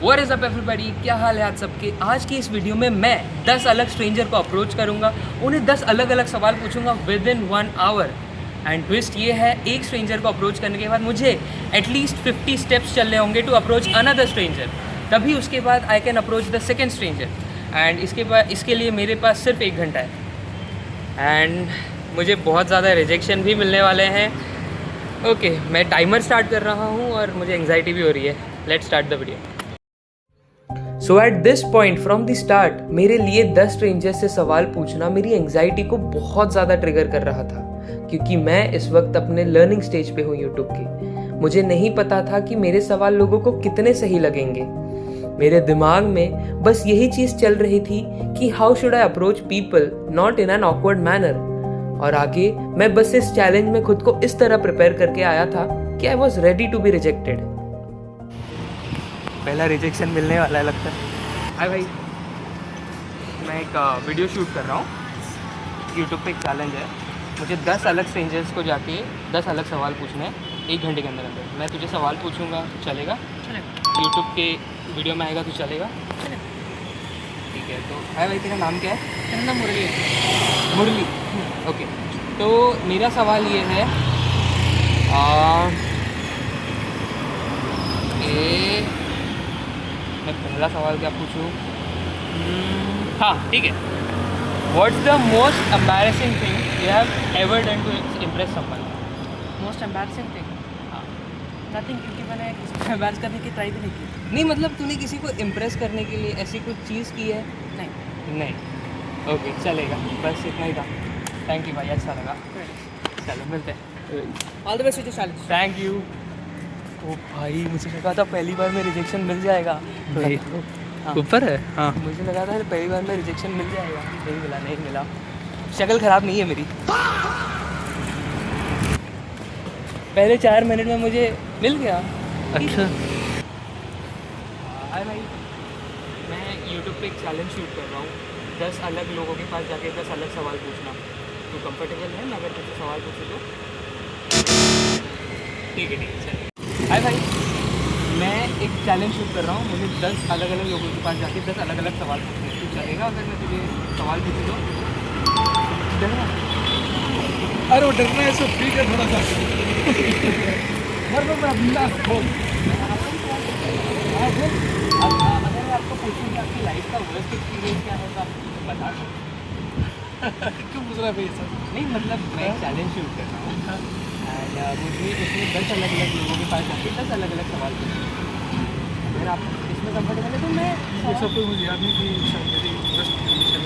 What is up everybody, क्या हाल है आप सबके। आज की इस वीडियो में मैं 10 अलग स्ट्रेंजर को अप्रोच करूंगा, उन्हें 10 अलग अलग सवाल पूछूंगा within 1 hour. And twist ये है, एक स्ट्रेंजर को अप्रोच करने के बाद मुझे एटलीस्ट 50 स्टेप्स चलने होंगे टू अप्रोच अनदर स्ट्रेंजर, तभी उसके बाद I can approach the second stranger. And इसके लिए मेरे पास सिर्फ 1 घंटा है एंड मुझे बहुत ज़्यादा रिजेक्शन भी मिलने वाले हैं। ओके, मैं टाइमर स्टार्ट कर रहा हूँ और मुझे एंग्जाइटी भी हो रही है। Let's start the video. So at this point from the start मेरे लिए 10 स्ट्रेंजर्स से सवाल पूछना मेरी एंग्जाइटी को बहुत ज़्यादा ट्रिगर कर रहा था, क्योंकि मैं इस वक्त अपने लर्निंग स्टेज पे हूँ यूट्यूब की। मुझे नहीं पता था कि मेरे सवाल लोगों को कितने सही लगेंगे। मेरे दिमाग में बस यही चीज़ चल रही थी कि how should I approach people not in an awkward manner. और आगे मैं बस इस चैलेंज में खुद को इस तरह प्रिपेयर करके आया था कि I was ready to be rejected. पहला रिजेक्शन मिलने वाला है लगता है। हाय भाई, मैं एक वीडियो शूट कर रहा हूँ। यूट्यूब पे एक चैलेंज है, मुझे 10 अलग स्ट्रेंजर्स को जाके 10 अलग सवाल पूछने हैं 1 घंटे के अंदर अंदर। मैं तुझे सवाल पूछूंगा, चलेगा? यूट्यूब के वीडियो में आएगा तो चलेगा? ठीक है। तो हाय भाई, तेरा नाम क्या है? मेरा नाम मुरली है। मुरली, ओके। तो मेरा सवाल ये है मैं पहला सवाल क्या पूछूं? हाँ ठीक है। What's the most embarrassing thing you have ever done to impress someone? Most embarrassing thing हाँ। नथिंग, क्योंकि मैंने किसी को एम्बैरस करने की ट्राई भी नहीं की। नहीं मतलब तूने किसी को इम्प्रेस करने के लिए ऐसी कुछ चीज़ की है? नहीं। ओके चलेगा, बस इतना ही था। थैंक यू भाई, अच्छा लगा। चलो मिलते हैं। All the best with the challenge. Thank you. ओ भाई, मुझे लगा था पहली बार में रिजेक्शन मिल जाएगा। हाँ। ऊपर है। हाँ, मुझे लगा था पहली बार में रिजेक्शन मिल जाएगा, नहीं मिला। शक्ल ख़राब नहीं है मेरी। पहले 4 मिनट में मुझे मिल गया। अच्छा। हाय भाई, मैं यूट्यूब पे एक चैलेंज शूट कर रहा हूँ। 10 अलग लोगों के पास जाके 10 अलग सवाल पूछना। तो कंफर्टेबल है मैं अगर तुझसे सवाल पूछूँ तो? ठीक है चलिए। हाय भाई, मैं एक चैलेंज शूट कर रहा हूँ। मुझे 10 अलग अलग लोगों के पास जाके 10 अलग अलग सवाल पूछने हैं। तो चलेगा अगर मैं तुझे सवाल पूछूँ तो? डरना? अरे वो डरना है, सब ठीक है थोड़ा सा। अगर मैं आपको पूछूँ कि आपकी लाइफ का वर्स्ट एक्सपीरियंस क्या है तो आप बता सकते। क्यों पूछ रहा है भाई सब? नहीं मतलब मैं एक चैलेंज शूट कर रहा हूँ एंड मुझे उसमें 10 अलग अलग लोगों के पास जाके 10 अलग अलग सवाल पूछे। अगर आप इसमें कंफर्टेबल है तो मैं ये सब कोई मुझे याद नहीं कि सब मेरी फर्स्ट कंडीशन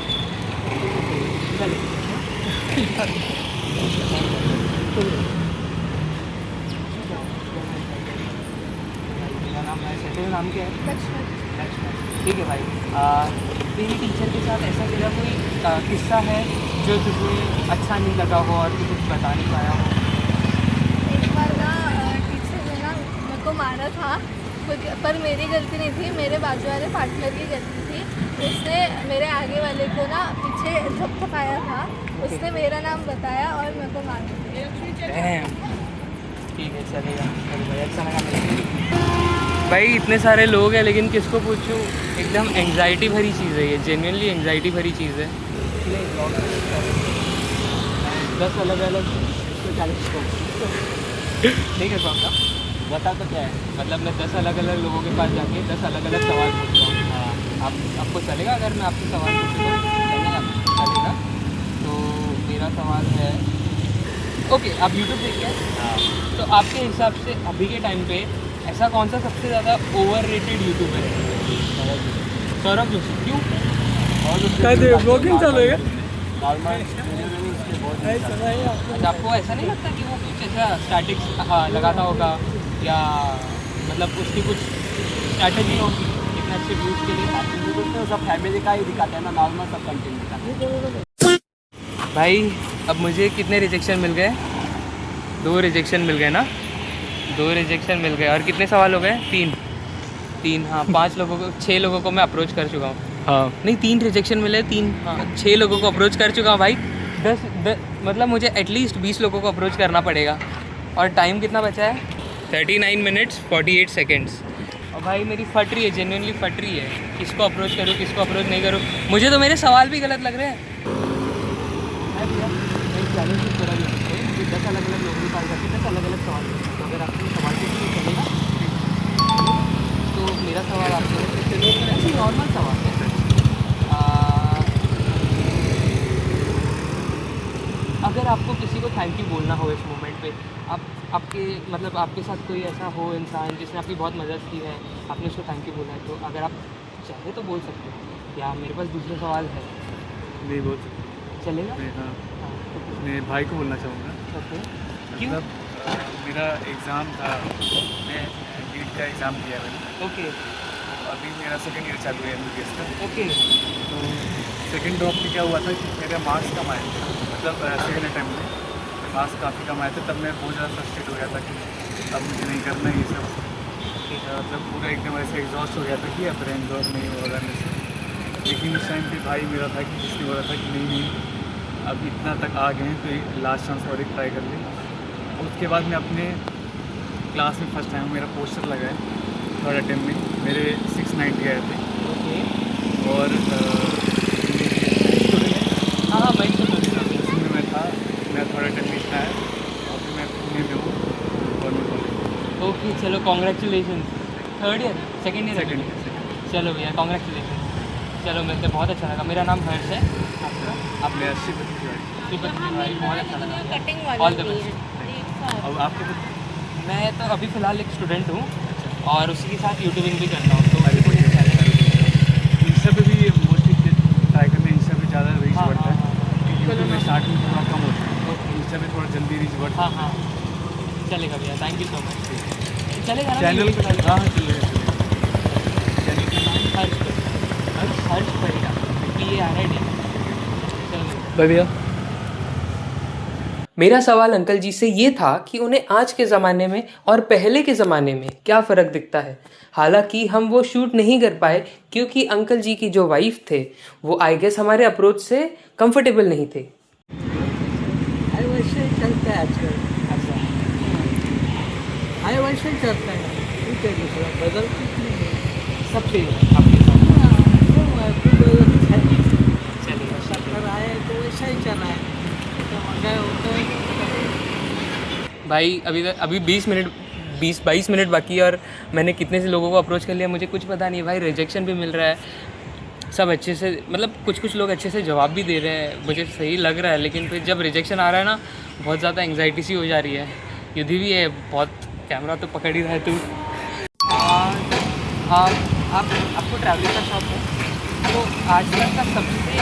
मेरा नाम है, तेरा नाम क्या है? लक्ष्मण। ठीक है भाई। तेरी टीचर के साथ ऐसा तेरा कोई किस्सा है जो तुझे अच्छा नहीं लगा हो और तू कुछ बता नहीं पाया हो? एक बार ना टीचर ने ना मेरे को मारा था, पर मेरी गलती नहीं थी, मेरे बाजू वाले पार्टनर की गलती थी। उसने मेरे आगे वाले को ना पीछे झपकाया था। उसने मेरा नाम बताया और मेरे को मार दिया। ठीक है चलेगा। भाई अच्छा लगा मिलकर। भाई इतने सारे लोग हैं लेकिन किसको पूछूं? एकदम एंग्जाइटी भरी चीज़ है ये, जेन्युइनली एंग्जाइटी भरी चीज़ है। 10 अलग अलग ठीक है सौदा, बता तो क्या है। मतलब मैं 10 अलग अलग लोगों के पास जाके 10 अलग अलग सवाल पूछ रहा हूँ। हाँ, आपको चलेगा अगर मैं आपसे सवाल पूछूँ तो? चलेगा। तो मेरा सवाल है, ओके आप यूट्यूब देखते हैं तो आपके हिसाब से अभी के टाइम पे ऐसा कौन सा सबसे ज़्यादा ओवररेटेड यूट्यूबर है? सौरभ जोशी। क्यों? ब्लॉगिंग चलेगा। अच्छा, आपको ऐसा नहीं लगता कि वो कुछ ऐसा स्टैटिक्स लगाता होगा या मतलब उसकी कुछ स्ट्रैटेजी होगी इतने अच्छे व्यूज़ के लिए? तो सब फैमिली का ही दिखाते हैं ना, नॉर्मल सब कंटेंट दिखाते हैं। भाई अब मुझे कितने रिजेक्शन मिल गए? 2 रिजेक्शन मिल गए ना? 2 रिजेक्शन मिल गए। और कितने सवाल हो गए? 3। हाँ 5 लोगों को, 6 लोगों को मैं अप्रोच कर चुका हूँ। हाँ, नहीं 3 रिजेक्शन मिले, 3 हाँ 6 लोगों को अप्रोच कर चुका हूँ भाई। 10 मतलब मुझे एटलीस्ट 20 लोगों को अप्रोच करना पड़ेगा। और टाइम कितना बचा है? 39 मिनट्स 48 सेकेंड्स। और भाई मेरी फट रही है, जेन्युइनली फट रही है, किसको अप्रोच करूँ किसको अप्रोच नहीं करूँ। मुझे तो मेरे सवाल भी गलत लग रहे हैं। चैलेंज की तरह मुझे 10 अलग अलग लोगों के पास जाके 10 अलग अलग सवाल पूछना। तो अगर आपको सवाल पूछने चलेगा तो मेरा सवाल आपसे ऐसे नॉर्मल सवाल है। अगर आपको किसी को थैंक यू बोलना हो इस मोमेंट पे, आपके मतलब आपके साथ कोई ऐसा हो इंसान जिसने आपकी बहुत मदद की है, आपने उसको थैंक यू बोला है, तो अगर आप चाहे तो बोल सकते हो। या मेरे पास दूसरा सवाल है, नहीं बोल सकते। चलेगा? हाँ, हाँ, तो कुछ मैं भाई को बोलना चाहूँगा। ओके। क्यों? मतलब मेरा एग्ज़ाम था, मैं नीट का एग्ज़ाम दिया मैंने। ओके अभी मेरा सेकेंड ईयर चालू है MBBS का। ओके तो सेकेंड ड्रॉप में क्या हुआ था कि मेरे मार्क्स कम आए थे, मतलब सेकेंड अटैम्प्ट में मार्क्स काफ़ी कम आए थे। तब मैं बहुत ज़्यादा फ्रस्ट्रेट हो गया था कि अब मुझे नहीं करना ये सब। मतलब पूरा एकदम ऐसे एग्जॉस्ट हो गया था कि अब रैंक ड्रॉप नहीं होगा मेरे से। लेकिन उस टाइम पे भाई मेरा था कि जिसने बोला था कि नहीं अब इतना तक आ गए हैं तो एक लास्ट चांस और एक ट्राई कर लें। और उसके बाद मैं अपने क्लास में फर्स्ट टाइम मेरा पोस्टर लगा है थर्ड अटैम्प्ट में, मेरे 690 आए थे। ओके। और हाँ हाँ मैं सुन रहा हूँ। उसमें मैं था, मैं थर्ड अटैम्प्ट में था और फिर मैं पुणे में हूँ गवर्नमेंट कॉलेज। ओके चलो congratulation. Third year second year second चलो भैया कॉन्ग्रेचुलेसन। चलो मिलते, बहुत अच्छा लगा। मेरा नाम हर्ष है, आपका? आपने अच्छी बच्ची भाई बहुत अच्छा लगा। Cutting all the best. अब आपके मैं तो अभी फ़िलहाल एक स्टूडेंट हूँ और उसी के साथ यूट्यूबिंग भी करता हूँ, तो अरे बढ़िया। इंस्टा पे भी मोस्टली ट्राई करने, इंस्टा पे ज़्यादा रीच हाँ, बढ़ता हाँ, है। यूट्यूब में स्टार्टिंग में थोड़ा कम होता है, इंस्टा पे थोड़ा जल्दी रीच बढ़ता हाँ हाँ चलेगा भैया, थैंक यू सो मच। चलेगा है। ना चैनल YouTube पे डाल- हाँ चलेगा चैनल का नाम हर्ष हर्ष पड़ेगा PARID। चलो भैया। मेरा सवाल अंकल जी से ये था कि उन्हें आज के ज़माने में और पहले के ज़माने में क्या फ़र्क दिखता है। हालांकि हम वो शूट नहीं कर पाए क्योंकि अंकल जी की जो वाइफ थे वो आई गेस हमारे अप्रोच से कंफर्टेबल नहीं थे। अरे वैसे ही चलता है आजकल। अच्छा, अरे वैसे ही चलता है, ठीक है, दूसरा बदल कुछ नहीं है। सब सही है आपके साथ। चलिए शक्कर आए तो वैसा ही चला है, तो मंगाए होता है। भाई अभी 20-22 मिनट बाकी है और मैंने कितने से लोगों को अप्रोच कर लिया मुझे कुछ पता नहीं। भाई रिजेक्शन भी मिल रहा है, सब अच्छे से मतलब कुछ लोग अच्छे से जवाब भी दे रहे हैं, मुझे सही लग रहा है। लेकिन फिर जब रिजेक्शन आ रहा है ना, बहुत ज़्यादा एंग्जाइटी सी हो जा रही है। युद्धि भी है बहुत, कैमरा तो पकड़ ही रहा है तू। आपको ट्रैवलिंग का शौक है तो आज तक का सबसे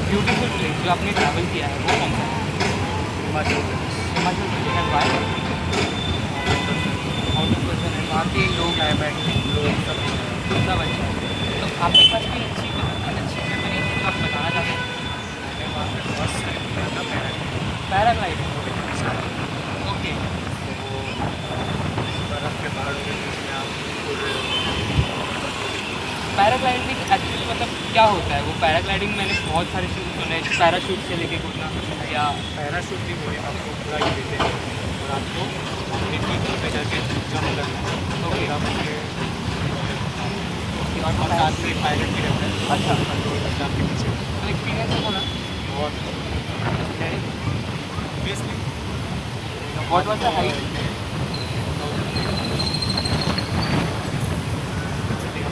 ब्यूटीफुल प्लेस जो आपने ट्रैवल किया है वो कौन सा है? Himachal Pradesh and Y? वहाँ के लोग आए बैठे लोग सब अच्छा है। तो आपके पास कोई अच्छी मेमोरी है जो आप बताना चाहते हैं? पैराग्लाइडिंग। ओके। पैराग्लाइडिंग एक्चुअली मतलब क्या होता है वो? पैराग्लाइडिंग मैंने बहुत सारे शूट सुने, पैराशूट से लेके कूदना या पैराशूट भी हुए आपको पूरा ही देते हैं और आपको एक पे जाके जंप करना है। तो फिर आप और साथ में पायलट भी रहता है। अच्छा, कंट्रोल करता है आपके पीछे। तो एक्सपीरियंस है थोड़ा बहुत बेसिकली बहुत वॉज द हाइट?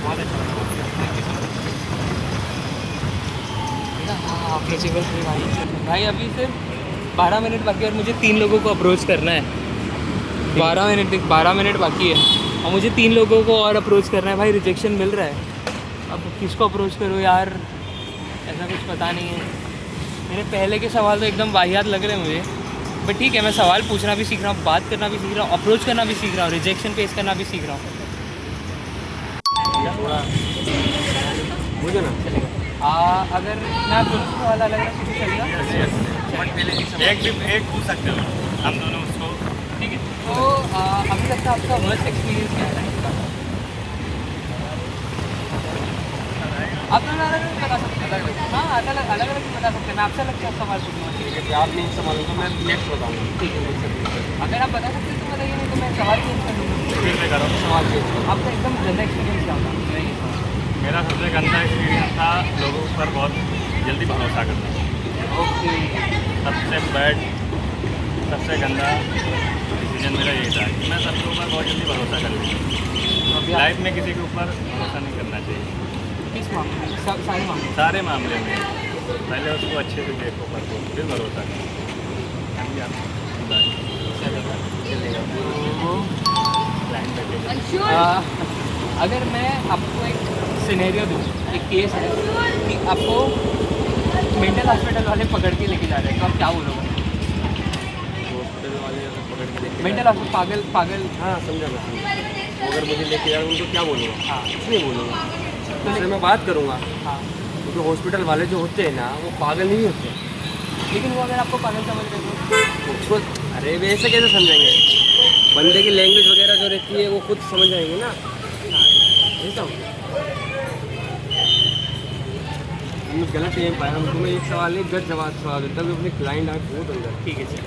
बहुत अच्छा लगा। हाँ प्रिंसिपल से भाई अभी सिर्फ 12 मिनट बाकी है और मुझे 3 लोगों को अप्रोच करना है। 12 मिनट बाकी है और मुझे 3 लोगों को और अप्रोच करना है। भाई रिजेक्शन मिल रहा है, अब किसको अप्रोच करूँ यार, ऐसा कुछ पता नहीं है। मेरे पहले के सवाल तो एकदम वाहियात लग रहे हैं मुझे, बट ठीक है, मैं सवाल पूछना भी सीख रहा हूँ, बात करना भी सीख रहा हूँ, अप्रोच करना भी सीख रहा हूँ, रिजेक्शन फेस करना भी सीख रहा हूँ। मुझे ना चलेगा अगर मैं दोनों सवाल अलग अलग पूछ चलेगा? एक पूछ सकते हो हम दोनों उसको। ठीक है, तो अभी तक का आपका वर्स्ट एक्सपीरियंस क्या है? आप लोग अलग अलग बता सकते हैं। हाँ अलग अलग बता सकते हैं। मैं आपसे अलग से सवाल पूछूँगा। ठीक है, आप नहीं संभालूंगा, मैं नेक्स्ट बताऊँगा। ठीक है, अगर आप बता सकते हैं तो बताइए, नहीं तो मैं सवाल चेंज कर लूँगा। फिर से करो। सवाल पूछो। आपका एकदम गंदा एक्सपीरियंस क्या था? मैं ये सवाल। मेरा सबसे गंदा एक्सपीरियंस था लोगों पर बहुत जल्दी भरोसा करना। ओके। सबसे बैड, सबसे गंदा डिसीजन मेरा यही था कि मैं सबके ऊपर बहुत जल्दी भरोसा कर लूँ। तो अभी आप लाइफ में किसी के ऊपर भरोसा नहीं करना चाहिए, किस मामले में? सारे मामले में? सारे मामले में। पहले उसको अच्छे से देखो, परखो, फिर भरोसा करो। हाँ जी, आप चलेगा। चलेगा। लाइन बैठे अगर मैं आपको एक सिनेरियो दूँ, एक केस है कि आपको मेंटल हॉस्पिटल वाले पकड़ के लेके जा रहे हैं, तो आप क्या बोलोगे? हॉस्पिटल वाले अगर पकड़ के लेके मेंटल हॉस्पिटल पागल हाँ समझा मैं। वो अगर मुझे लेके जा रहे हैं उनको क्या बोलूँगा? हाँ कुछ नहीं बोलूँगा, उससे मैं बात करूँगा। हाँ। क्योंकि हॉस्पिटल वाले जो होते हैं ना वो पागल नहीं होते। लेकिन वो अगर आपको पागल समझ रहे तो उसको अरे वे ऐसे कैसे समझेंगे? बंदे की लैंग्वेज वगैरह जो रहती है वो खुद समझ जाएंगे ना। ऐसा हम गलत नहीं पाया। हम तुम्हें एक सवाल नहीं गलत सवाल देता हूँ अपने क्लाइंट आए बहुत अंदर। ठीक है सर।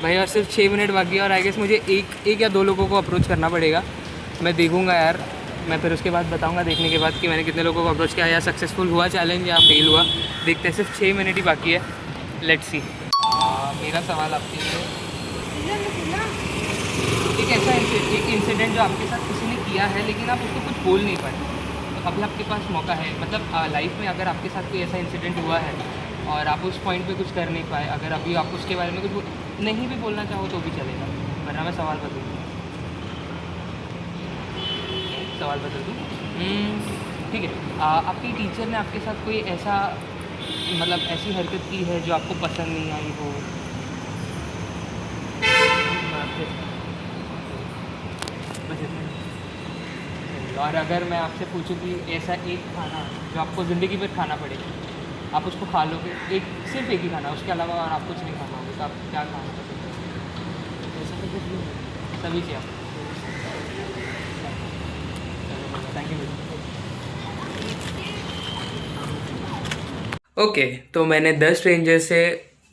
भाई और सिर्फ 6 मिनट बाकी है और आई गेस मुझे एक या दो लोगों को अप्रोच करना पड़ेगा। मैं देखूंगा यार, मैं फिर उसके बाद बताऊंगा देखने के बाद कि मैंने कितने लोगों को अप्रोच किया, या सक्सेसफुल हुआ चैलेंज या फेल हुआ। देखते हैं, सिर्फ 6 मिनट ही बाकी है। Let's see. मेरा सवाल आपके लिए, एक ऐसा एक इंसिडेंट जो आपके साथ किसी ने किया है लेकिन आप उसको कुछ बोल नहीं पाए, तो अभी आपके पास मौका है। मतलब लाइफ में अगर आपके साथ कोई ऐसा इंसिडेंट हुआ है और आप उस पॉइंट पे कुछ कर नहीं पाए, अगर अभी आप उसके बारे में कुछ नहीं भी बोलना चाहो तो भी चलेगा, वरना मैं सवाल बदल दूँ। सवाल बदल दूँ? ठीक है। आपकी टीचर ने आपके साथ कोई ऐसा मतलब ऐसी हरकत की है जो आपको पसंद नहीं आई हो? बस इतना ही। और अगर मैं आपसे पूछूं कि ऐसा एक खाना जो आपको ज़िंदगी भर खाना पड़ेगा, आप उसको खा लोगे, सिर्फ एक ही खाना, उसके अलावा और आप कुछ नहीं खाना होगा, तो आप क्या खाना पसंद करेंगे? ऐसा तो कुछ नहीं, सभी चीज़ आप। Thank you. ओके, तो मैंने 10 स्ट्रेंजर से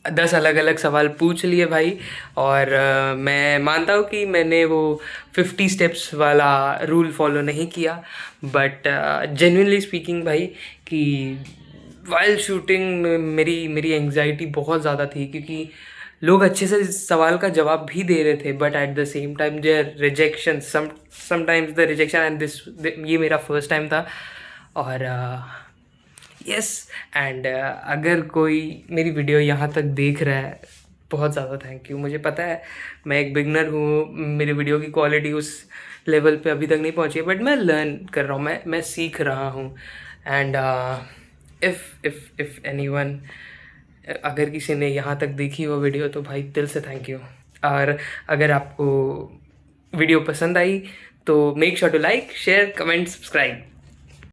10 अलग अलग सवाल पूछ लिए भाई, और मैं मानता हूँ कि मैंने वो 50 स्टेप्स वाला रूल फॉलो नहीं किया, बट जेन्युइनली स्पीकिंग भाई कि वाइल शूटिंग मेरी एंग्जाइटी बहुत ज़्यादा थी, क्योंकि लोग अच्छे से सवाल का जवाब भी दे रहे थे, but at the same time their rejection, sometimes the rejection, and ये मेरा फर्स्ट टाइम था। और यस एंड अगर कोई मेरी वीडियो यहाँ तक देख रहा है, बहुत ज़्यादा थैंक यू। मुझे पता है मैं एक बिगनर हूँ, मेरी वीडियो की क्वालिटी उस लेवल पे अभी तक नहीं पहुँची है, बट मैं लर्न कर रहा हूँ, मैं सीख रहा हूँ। एंड इफ़ एनीवन, अगर किसी ने यहाँ तक देखी वो वीडियो तो भाई दिल से थैंक यू। और अगर आपको वीडियो पसंद आई तो make sure to like, share, comment, subscribe.